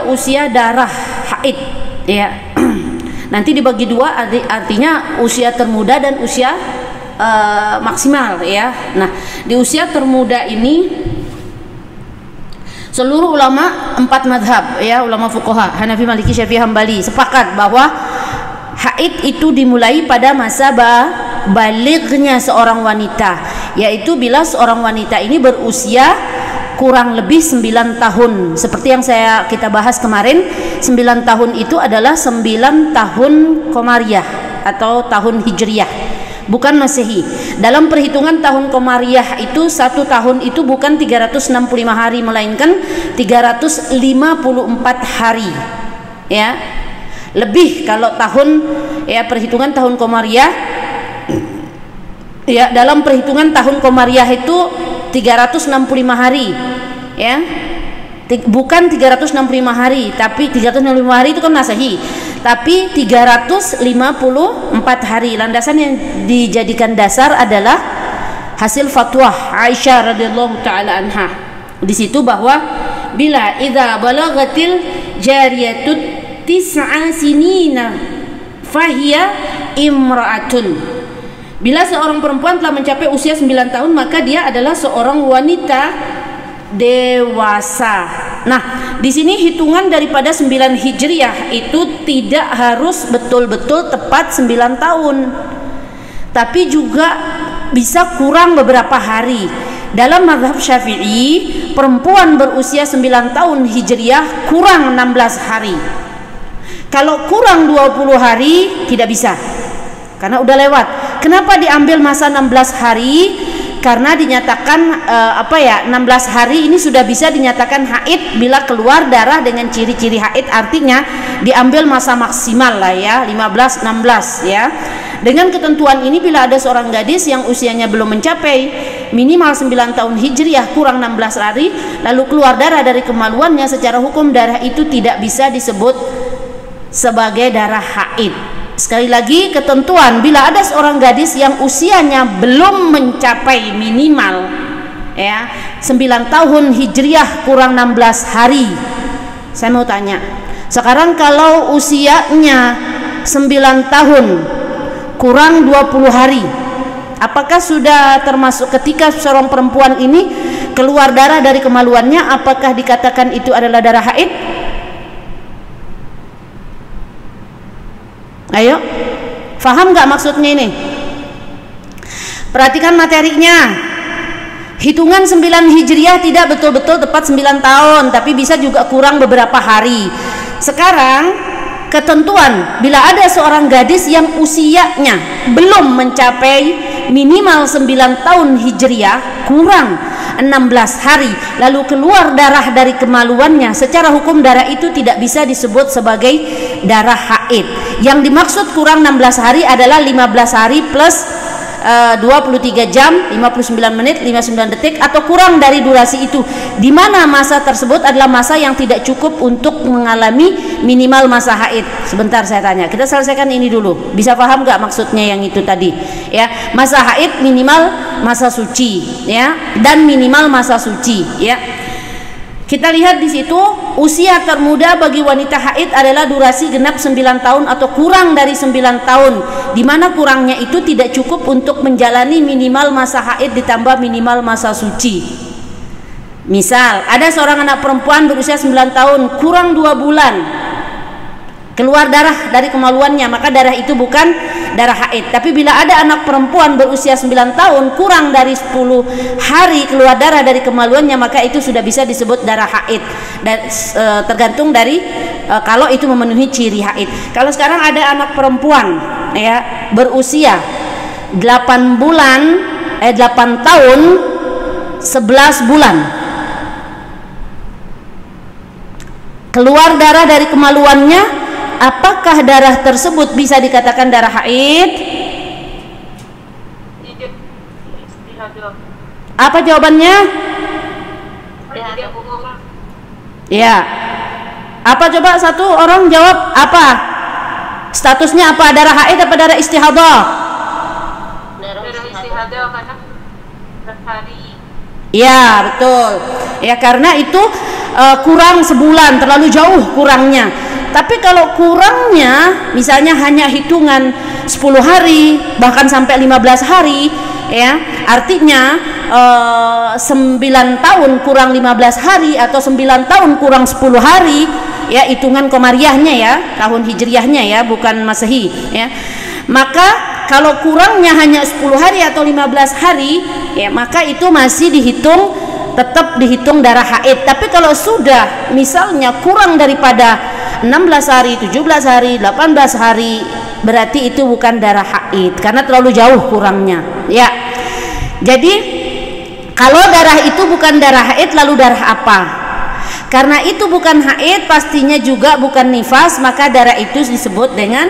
usia darah haid, ya. Nanti dibagi dua, artinya usia termuda dan usia maksimal, ya. Nah, di usia termuda ini seluruh ulama 4 madhab, ya, ulama fuqaha Hanafi, Maliki, Syafi'i, Hambali sepakat bahwa haid itu dimulai pada masa balighnya seorang wanita, yaitu bila seorang wanita ini berusia kurang lebih 9 tahun. Seperti yang kita bahas kemarin, 9 tahun itu adalah 9 tahun Qamariyah atau tahun Hijriyah, bukan Masehi. Dalam perhitungan tahun Qamariyah itu 1 tahun itu bukan 365 hari, melainkan 354 hari, ya. Lebih kalau tahun, ya, perhitungan tahun Qamariyah, ya, dalam perhitungan tahun Qamariyah itu 365 hari, ya. Bukan 365 hari, tapi 365 hari itu kan Masehi, tapi 354 hari. Landasan yang dijadikan dasar adalah hasil fatwa Aisyah radhiyallahu taala anha. Di situ bahwa bila idza balagatil jariyatut tis'a sinina fahiya imra'atun. Bila seorang perempuan telah mencapai usia 9 tahun, maka dia adalah seorang wanita dewasa. Nah, di sini hitungan daripada 9 Hijriyah itu tidak harus betul-betul tepat 9 tahun, tapi juga bisa kurang beberapa hari. Dalam mazhab Syafi'i, perempuan berusia 9 tahun Hijriyah kurang 16 hari. Kalau kurang 20 hari tidak bisa, karena udah lewat. Kenapa diambil masa 16 hari? Karena dinyatakan 16 hari ini sudah bisa dinyatakan haid bila keluar darah dengan ciri-ciri haid, artinya diambil masa maksimal lah, ya, 15-16, ya. Dengan ketentuan ini, bila ada seorang gadis yang usianya belum mencapai minimal 9 tahun Hijriyah kurang 16 hari lalu keluar darah dari kemaluannya, secara hukum darah itu tidak bisa disebut sebagai darah haid. Sekali lagi, ketentuan bila ada seorang gadis yang usianya belum mencapai minimal, ya, 9 tahun Hijriyah kurang 16 hari. Saya mau tanya, sekarang kalau usianya 9 tahun kurang 20 hari, apakah sudah termasuk ketika seorang perempuan ini keluar darah dari kemaluannya, apakah dikatakan itu adalah darah haid? Ayo, faham nggak maksudnya ini? Perhatikan materinya. Hitungan 9 Hijriyah tidak betul-betul tepat 9 tahun, tapi bisa juga kurang beberapa hari. Sekarang ketentuan, bila ada seorang gadis yang usianya belum mencapai minimal 9 tahun Hijriyah kurang 16 hari lalu keluar darah dari kemaluannya, secara hukum darah itu tidak bisa disebut sebagai darah haid. Yang dimaksud kurang 16 hari adalah 15 hari plus 23 jam 59 menit 59 detik atau kurang dari durasi itu, di mana masa tersebut adalah masa yang tidak cukup untuk mengalami minimal masa haid. Sebentar saya tanya, kita selesaikan ini dulu. Bisa paham nggak maksudnya yang itu tadi, ya? Masa haid minimal masa suci, ya, dan minimal masa suci, ya. Kita lihat di situ, usia termuda bagi wanita haid adalah durasi genap 9 tahun atau kurang dari 9 tahun, di mana kurangnya itu tidak cukup untuk menjalani minimal masa haid ditambah minimal masa suci. Misal, ada seorang anak perempuan berusia 9 tahun, kurang 2 bulan keluar darah dari kemaluannya, maka darah itu bukan darah haid. Tapi bila ada anak perempuan berusia 9 tahun kurang dari 10 hari keluar darah dari kemaluannya, maka itu sudah bisa disebut darah haid. Dan tergantung dari kalau itu memenuhi ciri haid. Kalau sekarang ada anak perempuan, ya, berusia 8 tahun 11 bulan keluar darah dari kemaluannya, apakah darah tersebut bisa dikatakan darah haid? Apa jawabannya? Ya. Apa coba satu orang jawab apa? Statusnya apa? Darah haid apa darah istihadah? Darah istihadah karena berhari. Ya, betul. Ya, karena itu kurang sebulan, terlalu jauh kurangnya. Tapi kalau kurangnya misalnya hanya hitungan 10 hari bahkan sampai 15 hari, ya, artinya 9 tahun kurang 15 hari atau 9 tahun kurang 10 hari, ya, hitungan komariahnya ya, tahun hijriahnya ya, bukan masehi ya. Maka kalau kurangnya hanya 10 hari atau 15 hari, ya, maka itu masih dihitung, tetap dihitung darah haid. Tapi kalau sudah misalnya kurang daripada 16 hari, 17 hari, 18 hari, berarti itu bukan darah haid karena terlalu jauh kurangnya, ya. Jadi kalau darah itu bukan darah haid, lalu darah apa? Karena itu bukan haid, pastinya juga bukan nifas, maka darah itu disebut dengan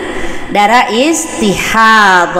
darah istihadhah.